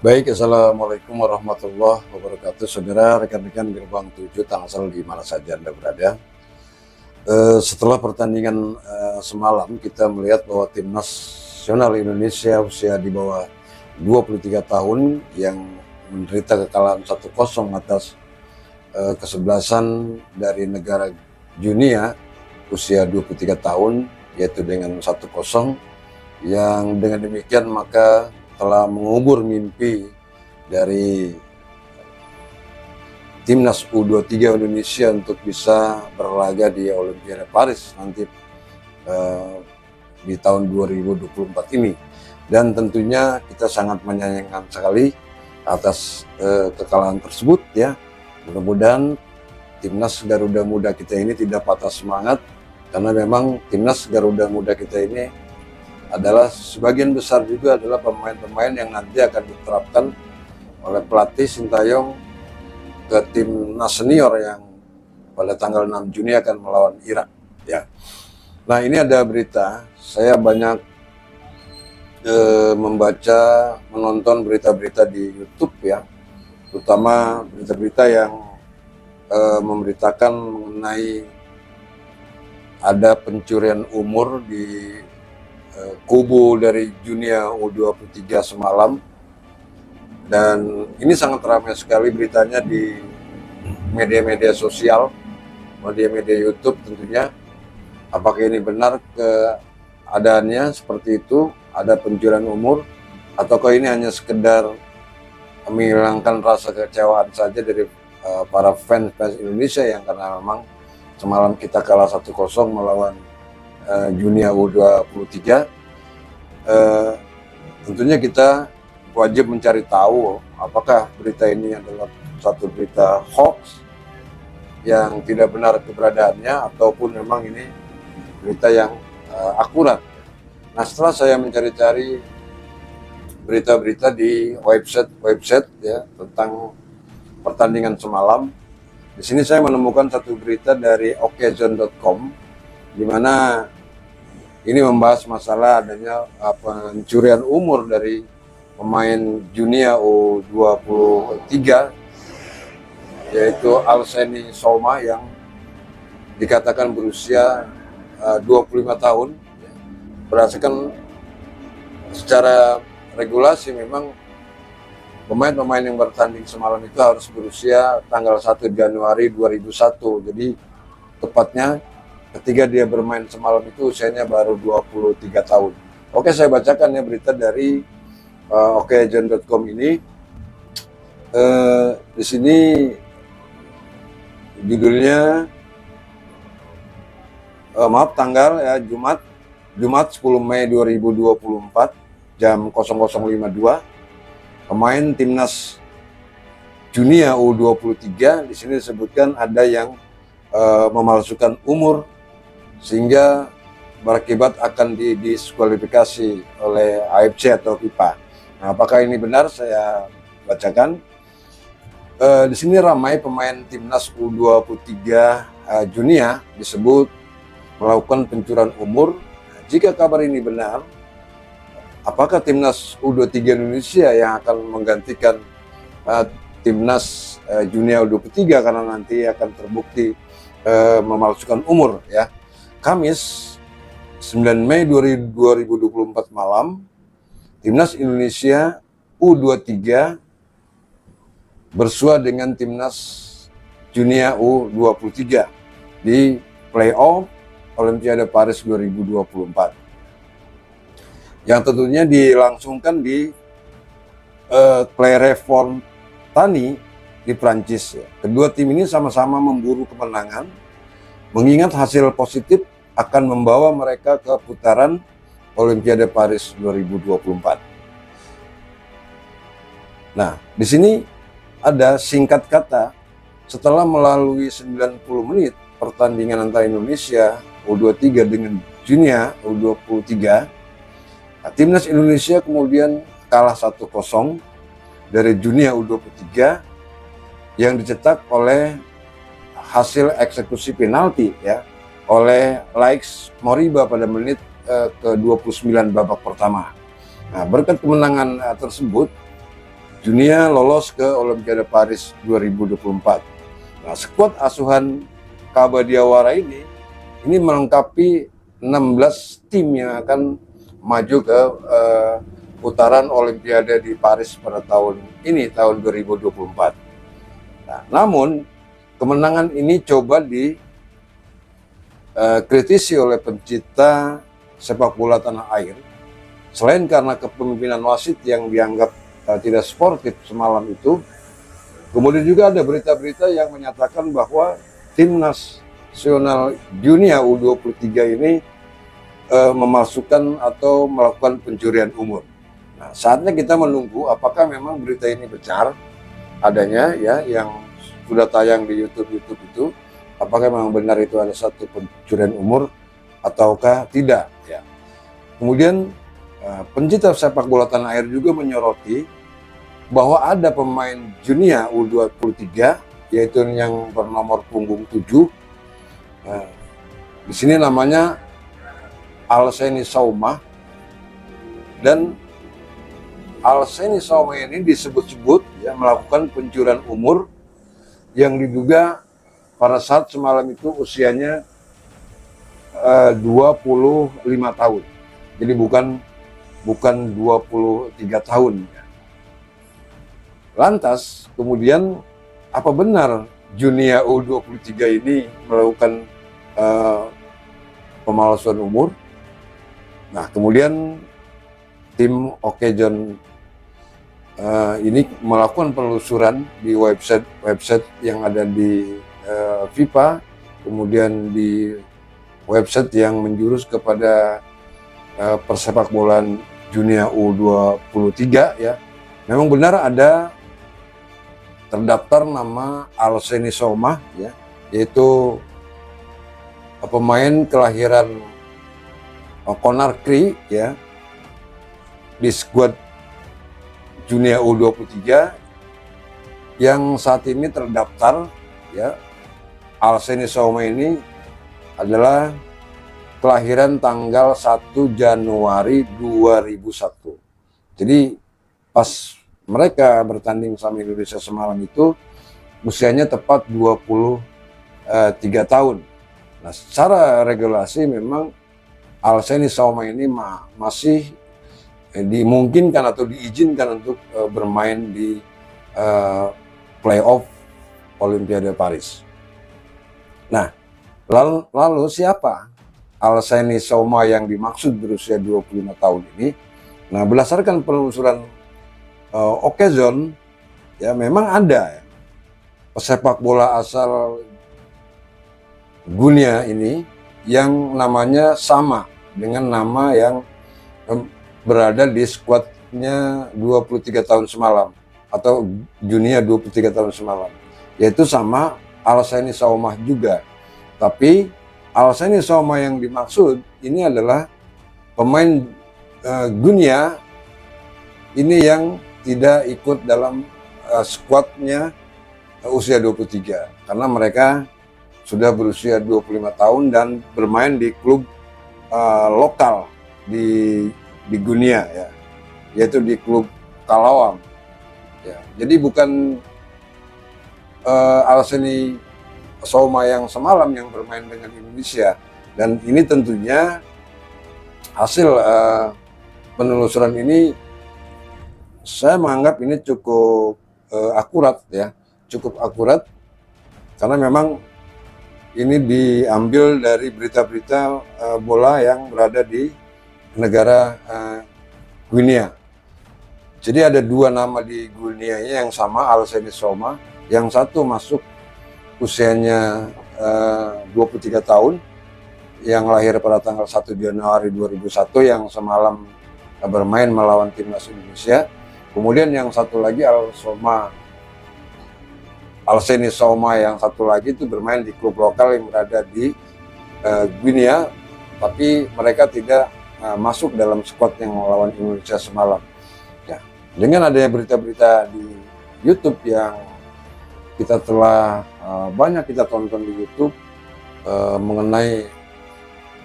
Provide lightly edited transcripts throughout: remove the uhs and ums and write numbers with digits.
Baik, Assalamualaikum warahmatullahi wabarakatuh. Saudara, rekan-rekan Gerbang 7 Tangsel di mana saja Anda berada. Setelah pertandingan semalam, kita melihat bahwa tim nasional Indonesia usia di bawah 23 tahun yang menderita kekalahan 1-0 atas kesebelasan dari negara Guinea usia 23 tahun, yaitu dengan 1-0, yang dengan demikian maka telah mengubur mimpi dari timnas U23 Indonesia untuk bisa berlaga di Olimpiade Paris nanti di tahun 2024 ini. Dan tentunya kita sangat menyayangkan sekali atas kekalahan tersebut ya. Mudah-mudahan timnas Garuda Muda kita ini tidak patah semangat, karena memang timnas Garuda Muda kita ini adalah sebagian besar juga adalah pemain-pemain yang nanti akan diterapkan oleh pelatih Sintayong ke timnas senior yang pada tanggal 6 Juni akan melawan Irak ya. Nah, ini ada berita, saya banyak menonton berita-berita di YouTube ya, terutama berita-berita yang memberitakan mengenai ada pencurian umur di kubu dari Junia U23 semalam, dan ini sangat ramai sekali beritanya di media-media sosial, media-media YouTube tentunya. Apakah ini benar keadaannya seperti itu, ada pencurian umur, ataukah ini hanya sekedar menghilangkan rasa kecewaan saja dari para fans Indonesia yang karena memang semalam kita kalah 1-0 melawan Junia U23. Tentunya kita wajib mencari tahu apakah berita ini adalah satu berita hoax yang tidak benar keberadaannya, ataupun memang ini berita yang akurat. Nah, setelah saya mencari-cari berita-berita di website ya tentang pertandingan semalam, di sini saya menemukan satu berita dari Occasion.com, di mana ini membahas masalah adanya pencurian umur dari pemain Junia U23, yaitu Alseni Soma yang dikatakan berusia 25 tahun. Berdasarkan secara regulasi memang pemain-pemain yang bertanding semalam itu harus berusia tanggal 1 Januari 2001. Jadi tepatnya ketika dia bermain semalam itu usianya baru 23 tahun. Oke, saya bacakan ya berita dari Occasion.com ini. Di sini judulnya tanggal ya Jumat 10 Mei 2024 jam 00.52. Pemain timnas Junia U23 di sini disebutkan ada yang memalsukan umur sehingga berakibat akan didiskualifikasi oleh AFC atau FIFA. Nah, apakah ini benar? Saya bacakan. Di sini ramai pemain timnas U23 Junia disebut melakukan pencurian umur. Nah, jika kabar ini benar, apakah timnas U23 Indonesia yang akan menggantikan timnas Junia U23 karena nanti akan terbukti memalsukan umur ya? Kamis 9 Mei 2024 malam, timnas Indonesia U23 bersua dengan timnas Junia U23 di playoff Olimpiade Paris 2024 yang tentunya dilangsungkan di Clairefontaine di Prancis ya. Kedua tim ini sama-sama memburu kemenangan, mengingat hasil positif akan membawa mereka ke putaran Olimpiade Paris 2024. Nah, di sini ada singkat kata, setelah melalui 90 menit pertandingan antara Indonesia U23 dengan Junia U23, nah, timnas Indonesia kemudian kalah 1-0 dari Junia U23 yang dicetak oleh hasil eksekusi penalti ya oleh Laix Moriba pada menit ke-29 babak pertama. Nah, berkat kemenangan tersebut, dunia lolos ke Olimpiade Paris 2024. Nah, skuad asuhan Kabadiawara ini melengkapi 16 tim yang akan maju ke putaran Olimpiade di Paris pada tahun ini, tahun 2024. Nah, namun kemenangan ini coba dikritisi oleh pencipta sepak bola tanah air. Selain karena kepemimpinan wasit yang dianggap tidak sportif semalam itu, kemudian juga ada berita-berita yang menyatakan bahwa timnas nasional dunia U23 ini memasukkan atau melakukan pencurian umur. Nah, saatnya kita menunggu apakah memang berita ini benar adanya, ya, yang sudah tayang di YouTube itu, apakah memang benar itu ada satu pencurian umur ataukah tidak, ya. Kemudian pencipta sepak bola tanah air juga menyoroti bahwa ada pemain junior U23 yaitu yang bernomor punggung 7. Di sini namanya Alseni Saumah, dan Alseni Saumah ini disebut-sebut ya melakukan pencurian umur yang diduga pada saat semalam itu usianya 25 tahun. Jadi bukan 23 tahun. Lantas kemudian apa benar junior U23 ini melakukan pemalsuan umur? Nah, kemudian tim Okejon ini melakukan penelusuran di website yang ada di FIFA, kemudian di website yang menjurus kepada persepak bolaan junior U23, ya. Memang benar ada terdaftar nama Alseni Saumah, ya, yaitu pemain kelahiran Conakry, ya, di skuad junior U23 yang saat ini terdaftar, ya. Alseni Saumah ini adalah kelahiran tanggal 1 Januari 2001. Jadi pas mereka bertanding sama Indonesia semalam itu usianya tepat 23 tahun. Nah, secara regulasi memang Alseni Saumah ini masih dimungkinkan atau diizinkan untuk bermain di playoff Olimpiade Paris. Nah, lalu siapa Alseni Saumah yang dimaksud berusia 25 tahun ini? Nah, berdasarkan penelusuran Okejon, ya, memang ada, ya, pesepak bola asal Guinea ini yang namanya sama dengan nama yang berada di skuadnya 23 tahun semalam atau junior 23 tahun semalam, yaitu sama Alseni Saumah juga. Tapi Alseni Saumah yang dimaksud ini adalah pemain Guinea ini yang tidak ikut dalam skuadnya usia 23 karena mereka sudah berusia 25 tahun dan bermain di klub lokal di Guinea, ya, yaitu di klub Kalawang, ya. Jadi bukan Alseni Saumah yang semalam yang bermain dengan Indonesia, dan ini tentunya hasil penelusuran ini saya menganggap ini cukup akurat, ya, cukup akurat karena memang ini diambil dari berita-berita bola yang berada di negara Guinea. Jadi ada dua nama di Guinea yang sama, Alseni Saumah, yang satu masuk usianya 23 tahun, yang lahir pada tanggal 1 Januari 2001, yang semalam bermain melawan timnas Indonesia. Kemudian yang satu lagi Alseni Saumah yang satu lagi itu bermain di klub lokal yang berada di Guinea, tapi mereka tidak masuk dalam skuad yang melawan Indonesia semalam. Ya, dengan adanya berita-berita di YouTube yang kita telah banyak kita tonton di YouTube mengenai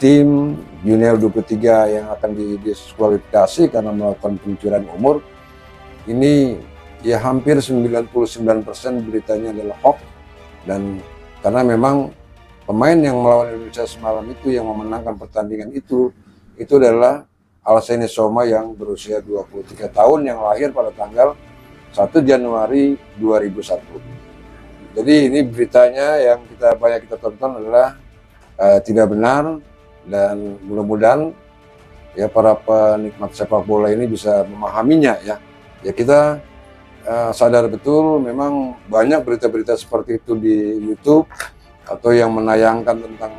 tim junior 23 yang akan didiskualifikasi karena melakukan pencurian umur, ini ya hampir 99% beritanya adalah hoax. Dan karena memang pemain yang melawan Indonesia semalam itu, yang memenangkan pertandingan itu adalah Alseni Soma yang berusia 23 tahun, yang lahir pada tanggal 1 Januari 2001. Jadi ini beritanya yang banyak kita tonton adalah tidak benar, dan mudah-mudahan ya para penikmat sepak bola ini bisa memahaminya ya. Ya kita sadar betul memang banyak berita-berita seperti itu di YouTube atau yang menayangkan tentang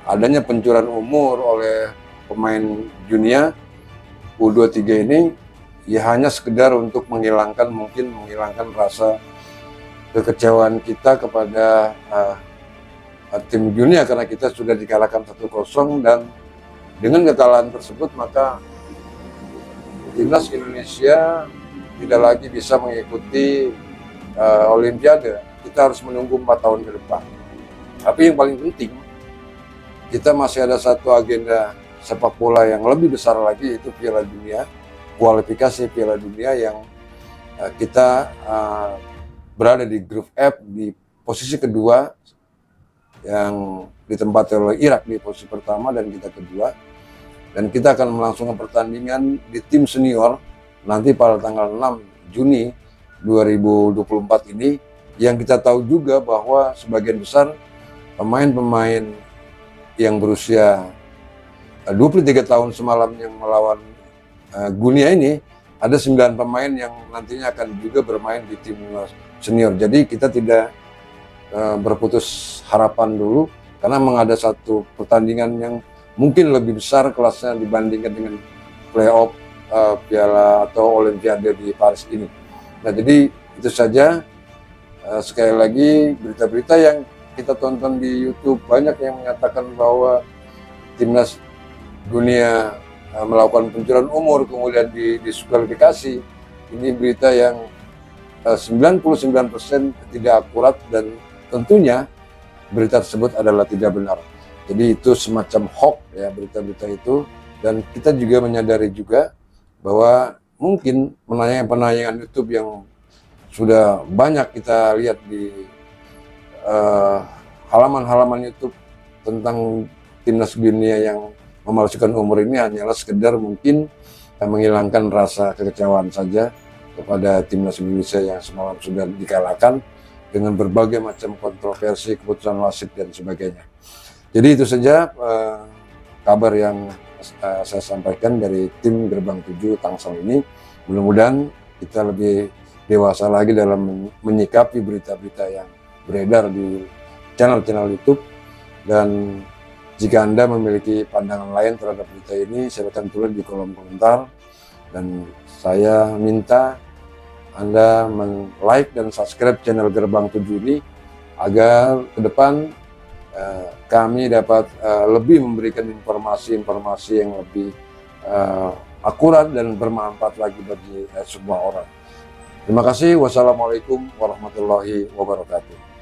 adanya pencurian umur oleh pemain dunia U23 ini, ya hanya sekedar untuk menghilangkan rasa kekecewaan kita kepada tim dunia karena kita sudah dikalahkan 1-0, dan dengan kekalahan tersebut maka timnas Indonesia tidak lagi bisa mengikuti Olimpiade. Kita harus menunggu 4 tahun ke depan. Tapi yang paling penting, kita masih ada satu agenda sepak bola yang lebih besar lagi, itu Piala Dunia, kualifikasi Piala Dunia, yang kita berada di grup F di posisi kedua, yang ditempati oleh Irak di posisi pertama dan kita kedua. Dan kita akan melangsungkan pertandingan di tim senior nanti pada tanggal 6 Juni 2024 ini, yang kita tahu juga bahwa sebagian besar pemain-pemain yang berusia 23 tahun semalam yang melawan Guinea ini, ada 9 pemain yang nantinya akan juga bermain di tim senior. Jadi kita tidak berputus harapan dulu, karena memang ada satu pertandingan yang mungkin lebih besar kelasnya dibandingkan dengan playoff Piala atau Olimpiade di Paris ini. Nah, jadi itu saja. Sekali lagi, berita-berita yang kita tonton di YouTube banyak yang menyatakan bahwa timnas dunia melakukan pencurian umur kemudian diskualifikasi. Ini berita yang 99% tidak akurat, dan tentunya berita tersebut adalah tidak benar. Jadi itu semacam hoax ya, berita-berita itu. Dan kita juga menyadari juga bahwa mungkin penayangan YouTube yang sudah banyak kita lihat di halaman-halaman YouTube tentang timnas dunia yang memalsukan umur ini hanyalah sekedar mungkin menghilangkan rasa kekecewaan saja kepada timnas Indonesia yang semalam sudah dikalahkan dengan berbagai macam kontroversi, keputusan wasit dan sebagainya. Jadi itu saja kabar yang saya sampaikan dari tim Gerbang 7 Tangsel ini. Mudah-mudahan kita lebih dewasa lagi dalam menyikapi berita-berita yang beredar di channel-channel YouTube. Dan jika Anda memiliki pandangan lain terhadap berita ini, silakan tulis di kolom komentar. Dan saya minta Anda like dan subscribe channel Gerbang 7 ini, agar ke depan kami dapat lebih memberikan informasi-informasi yang lebih akurat dan bermanfaat lagi bagi semua orang. Terima kasih. Wassalamualaikum warahmatullahi wabarakatuh.